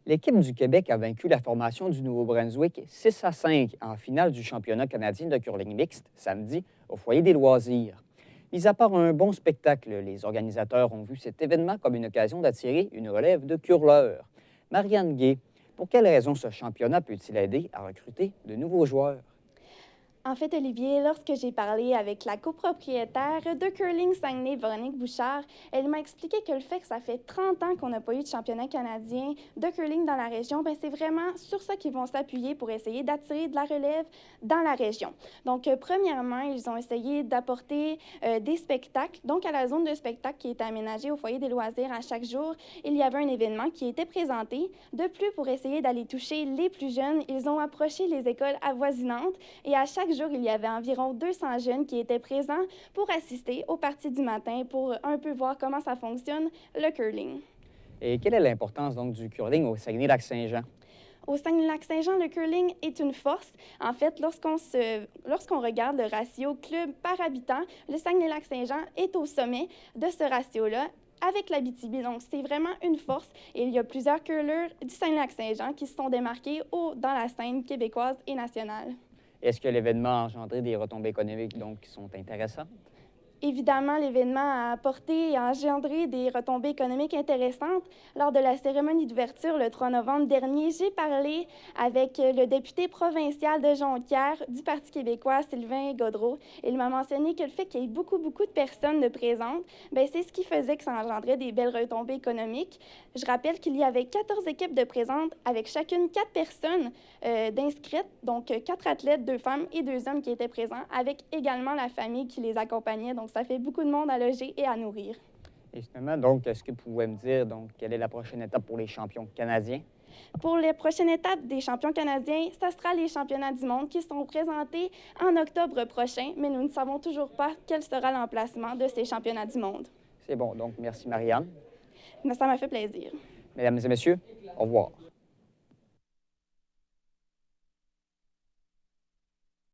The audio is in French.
L'équipe du Québec a vaincu la formation du Nouveau-Brunswick 6-5 en finale du championnat canadien de curling mixte samedi au foyer des loisirs. Mis à part un bon spectacle, les organisateurs ont vu cet événement comme une occasion d'attirer une relève de curleurs. Marianne Gay, pour quelles raisons ce championnat peut-il aider à recruter de nouveaux joueurs? En fait, Olivier, lorsque j'ai parlé avec la copropriétaire de Curling Saguenay, Véronique Bouchard, elle m'a expliqué que le fait que ça fait 30 ans qu'on n'a pas eu de championnat canadien de curling dans la région, ben c'est vraiment sur ça qu'ils vont s'appuyer pour essayer d'attirer de la relève dans la région. Donc, premièrement, ils ont essayé d'apporter des spectacles. Donc, à la zone de spectacle qui est aménagée au foyer des loisirs à chaque jour, il y avait un événement qui était présenté. De plus, pour essayer d'aller toucher les plus jeunes, ils ont approché les écoles avoisinantes et à chaque jour, il y avait environ 200 jeunes qui étaient présents pour assister aux parties du matin pour un peu voir comment ça fonctionne, le curling. Et quelle est l'importance donc du curling au Saguenay-Lac-Saint-Jean? Au Saguenay-Lac-Saint-Jean, le curling est une force. En fait, lorsqu'on regarde le ratio club par habitant, le Saguenay-Lac-Saint-Jean est au sommet de ce ratio-là avec l'Abitibi. Donc, c'est vraiment une force. Et il y a plusieurs curleurs du Saguenay-Lac-Saint-Jean qui se sont démarqués dans la scène québécoise et nationale. Est-ce que l'événement a engendré des retombées économiques donc, qui sont intéressantes? Évidemment, l'événement a apporté et a engendré des retombées économiques intéressantes. Lors de la cérémonie d'ouverture le 3 novembre dernier, j'ai parlé avec le député provincial de Jonquière du Parti québécois, Sylvain Gaudreault. Il m'a mentionné que le fait qu'il y ait beaucoup de personnes de présentes, bien, c'est ce qui faisait que ça engendrait des belles retombées économiques. Je rappelle qu'il y avait 14 équipes de présentes avec chacune 4 personnes d'inscrites, donc 4 athlètes, 2 femmes et 2 hommes qui étaient présents, avec également la famille qui les accompagnait. Donc, ça fait beaucoup de monde à loger et à nourrir. Et finalement, donc, est-ce que vous pouvez me dire donc, quelle est la prochaine étape pour les champions canadiens? Pour les prochaines étapes des champions canadiens, ça sera les championnats du monde qui seront présentés en octobre prochain, mais nous ne savons toujours pas quel sera l'emplacement de ces championnats du monde. C'est bon, donc merci Marianne. Mais ça m'a fait plaisir. Mesdames et messieurs, au revoir.